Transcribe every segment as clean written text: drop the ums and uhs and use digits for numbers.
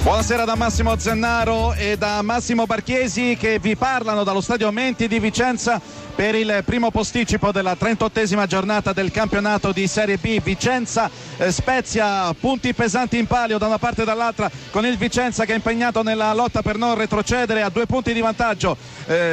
Buonasera da Massimo Zennaro e da Massimo Barchiesi che vi parlano dallo stadio Menti di Vicenza per il primo posticipo della 38esima giornata del campionato di Serie B. Vicenza Spezia, punti pesanti in palio da una parte e dall'altra, con il Vicenza che è impegnato nella lotta per non retrocedere a 2 punti di vantaggio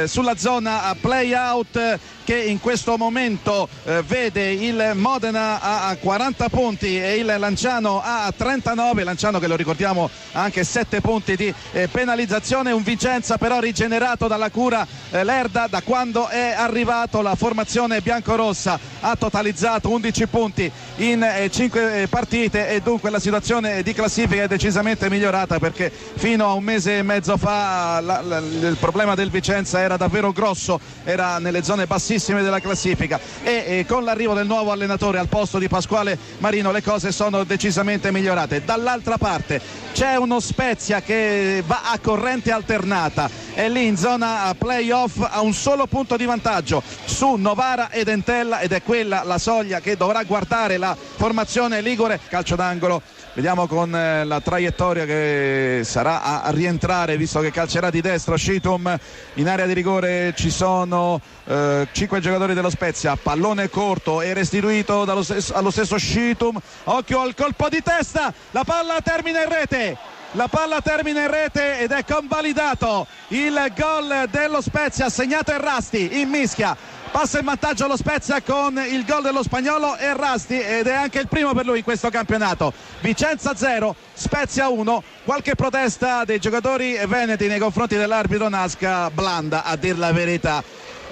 sulla zona play out, che in questo momento vede il Modena a 40 punti e il Lanciano a 39. Lanciano che, lo ricordiamo, ha anche 7 punti di penalizzazione. Un Vicenza però rigenerato dalla cura Lerda da quando è arrivato. La formazione biancorossa ha totalizzato 11 punti in 5 partite e dunque la situazione di classifica è decisamente migliorata, perché fino a un mese e mezzo fa il problema del Vicenza era davvero grosso, era nelle zone bassissime della classifica e con l'arrivo del nuovo allenatore al posto di Pasquale Marino le cose sono decisamente migliorate. Dall'altra parte c'è uno Spezia che va a corrente alternata, è lì in zona playoff a un solo punto di vantaggio su Novara ed Entella, ed è quella la soglia che dovrà guardare la formazione ligure. Calcio d'angolo, vediamo con la traiettoria che sarà a rientrare, visto che calcerà di destra Scitum. In area di rigore ci sono 5 giocatori dello Spezia, pallone corto e restituito allo stesso Scitum. Occhio al colpo di testa, la palla termina in rete. La palla termina in rete ed è convalidato il gol dello Spezia, segnato Errasti in mischia. Passa in vantaggio lo Spezia con il gol dello spagnolo Errasti ed è anche il primo per lui in questo campionato. Vicenza 0, Spezia 1. Qualche protesta dei giocatori veneti nei confronti dell'arbitro Nasca, blanda a dir la verità.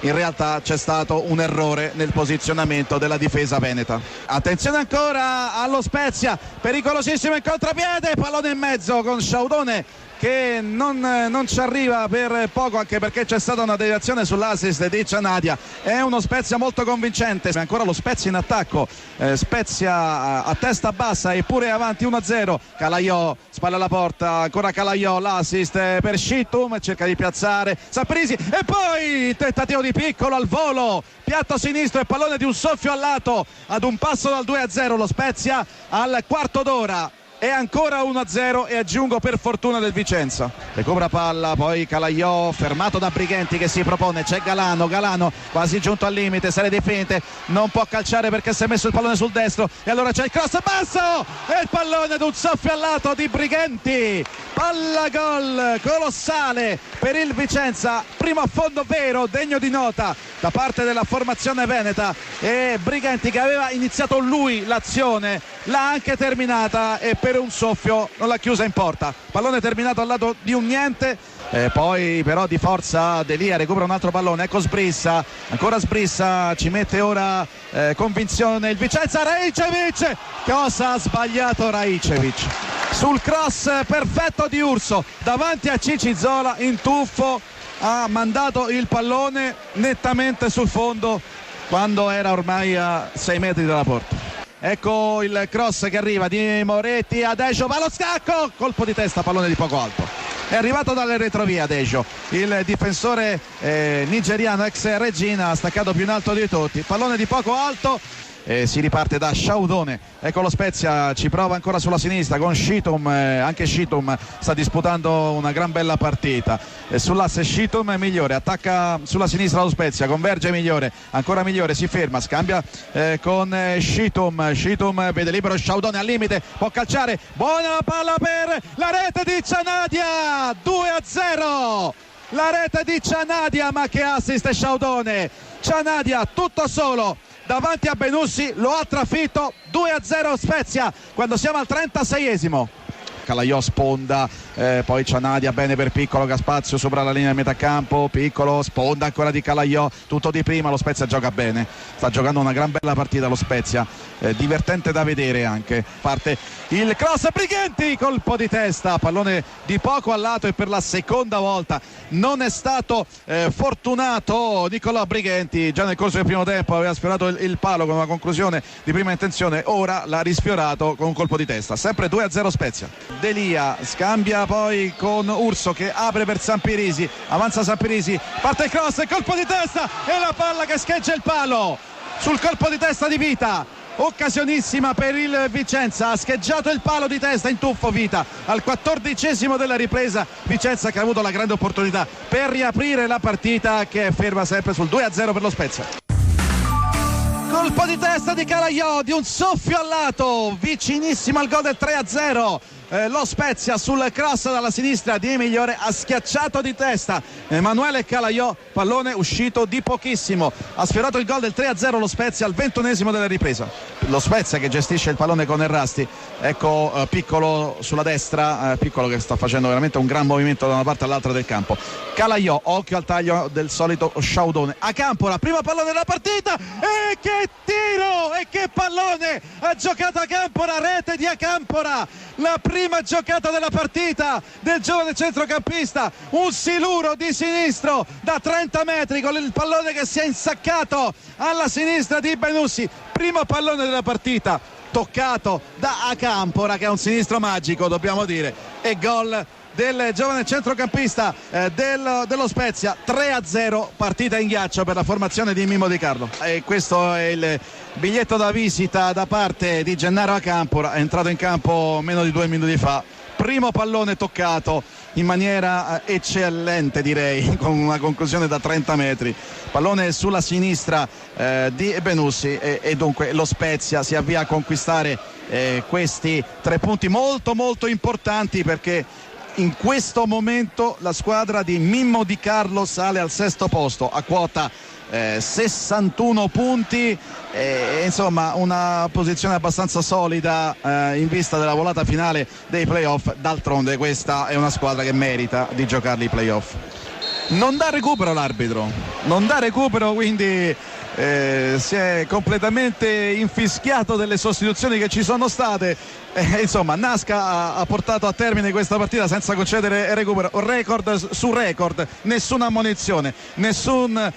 In realtà c'è stato un errore nel posizionamento della difesa veneta. Attenzione ancora allo Spezia, pericolosissimo in contropiede, pallone in mezzo con Sciaudone che non ci arriva per poco, anche perché c'è stata una deviazione sull'assist di Cianadia. È uno Spezia molto convincente, ancora lo Spezia in attacco, Spezia a testa bassa eppure avanti 1-0. Calaiò, spalla alla porta, ancora Calaiò, l'assist per Scitum, cerca di piazzare Saprisi e poi tentativo di Piccolo al volo, piatto sinistro e pallone di un soffio al lato ad un passo dal 2-0 lo Spezia al quarto d'ora. È ancora 1-0 e aggiungo per fortuna del Vicenza. Recupera palla, poi Calaiò fermato da Brighenti che si propone, c'è Galano quasi giunto al limite, serie di finte, non può calciare perché si è messo il pallone sul destro e allora c'è il cross basso e il pallone ad un soffio al lato di Brighenti. Palla gol colossale per il Vicenza, primo affondo vero, degno di nota da parte della formazione veneta, e Brighenti che aveva iniziato lui l'azione l'ha anche terminata e per un soffio non l'ha chiusa in porta. Pallone terminato al lato di un niente. Poi però di forza Delia recupera un altro pallone, ecco Sbrissa, ancora Sbrissa, ci mette ora convinzione il Vicenza. Raicevic, cosa ha sbagliato Raicevic sul cross perfetto di Urso davanti a Cicizola, in tuffo ha mandato il pallone nettamente sul fondo quando era ormai a 6 metri dalla porta. Ecco il cross che arriva di Moretti a Dejo, va allo scacco, colpo di testa, pallone di poco alto. È arrivato dalle retrovie Dejo, il difensore nigeriano ex Regina, ha staccato più in alto di tutti, pallone di poco alto. Si riparte da Sciaudone, ecco lo Spezia ci prova ancora sulla sinistra con Scitum, anche Scitum sta disputando una gran bella partita, sull'asse Scitum è migliore, attacca sulla sinistra lo Spezia, converge migliore, ancora migliore, si ferma, scambia con Scitum vede libero Sciaudone al limite, può calciare, buona palla per la rete di Cianadia, 2-0. La rete di Cianadia, ma che assist Sciaudone, Cianadia tutto solo davanti a Benussi, lo ha trafitto, 2-0 Spezia quando siamo al 36esimo. Calaiò sponda, poi Cianadia bene per Piccolo che ha spazio sopra la linea di metà campo, Piccolo sponda ancora di Calaiò, tutto di prima, lo Spezia gioca bene, sta giocando una gran bella partita lo Spezia, divertente da vedere anche. Parte il cross, Brighenti, colpo di testa, pallone di poco al lato e per la seconda volta non è stato fortunato Nicolò Brighenti, già nel corso del primo tempo aveva sfiorato il palo con una conclusione di prima intenzione, ora l'ha risfiorato con un colpo di testa, sempre 2-0 Spezia. Delia scambia poi con Urso che apre per Sampirisi, avanza Sampirisi, parte il cross, colpo di testa e la palla che scheggia il palo sul colpo di testa di Vita. occasionissima per il Vicenza, ha scheggiato il palo di testa in tuffo Vita al 14° della ripresa. Vicenza che ha avuto la grande opportunità per riaprire la partita, che è ferma sempre sul 2-0 per lo Spezia. Colpo di testa di Calaiò, di un soffio al lato, vicinissimo al gol del 3-0. Lo Spezia sul cross dalla sinistra di Migliore ha schiacciato di testa Emanuele Calaiò, pallone uscito di pochissimo, ha sfiorato il gol del 3-0 lo Spezia al 21° della ripresa. Lo Spezia che gestisce il pallone con Errasti, ecco Piccolo sulla destra, Piccolo che sta facendo veramente un gran movimento da una parte all'altra del campo. Calaiò, occhio al taglio del solito Sciaudone. Acampora, primo pallone della partita, e che tiro e che pallone ha giocato Acampora, rete di Acampora, la prima giocata della partita del giovane centrocampista, un siluro di sinistro da 30 metri con il pallone che si è insaccato alla sinistra di Benussi, primo pallone della partita toccato da Acampora che è un sinistro magico, dobbiamo dire, e gol del giovane centrocampista dello Spezia. 3-0, partita in ghiaccio per la formazione di Mimmo Di Carlo, e questo è il biglietto da visita da parte di Gennaro Acampora, è entrato in campo meno di 2 minuti fa, primo pallone toccato in maniera eccellente, direi, con una conclusione da 30 metri, pallone sulla sinistra di Benussi, e dunque lo Spezia si avvia a conquistare questi 3 punti molto molto importanti, perché in questo momento la squadra di Mimmo Di Carlo sale al 6° posto a quota 61 punti, insomma una posizione abbastanza solida in vista della volata finale dei playoff. D'altronde questa è una squadra che merita di giocarli i playoff. Non dà recupero l'arbitro, non dà recupero, quindi si è completamente infischiato delle sostituzioni che ci sono state. Insomma, Nasca ha portato a termine questa partita senza concedere recupero, record su record, nessuna ammonizione, nessun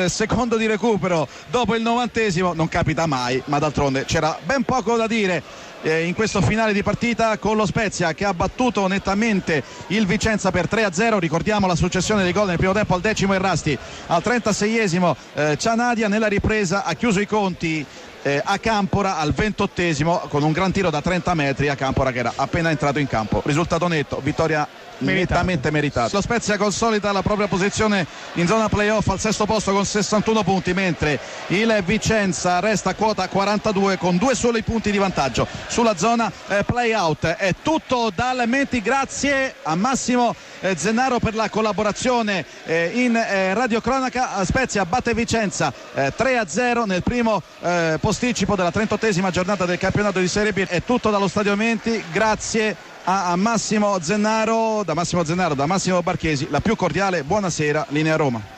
secondo di recupero dopo il 90°, non capita mai, ma d'altronde c'era ben poco da dire in questo finale di partita, con lo Spezia che ha battuto nettamente il Vicenza per 3-0. Ricordiamo la successione dei gol nel primo tempo: al 10° Errasti, al 36° Cianadia, nella ripresa ha chiuso i conti Acampora al 28° con un gran tiro da 30 metri, Acampora che era appena entrato in campo. Risultato netto, vittoria nettamente meritata. Lo Spezia consolida la propria posizione in zona playoff al 6° posto con 61 punti, mentre il Vicenza resta a quota 42 con 2 soli punti di vantaggio sulla zona playout. È tutto dal Menti, grazie a Massimo Zennaro per la collaborazione in radiocronaca. Spezia batte Vicenza 3-0 nel primo posticipo della 38esima giornata del campionato di Serie B. È tutto dallo Stadio Menti, grazie a Massimo Zennaro, da Massimo Barchesi la più cordiale buonasera, linea Roma.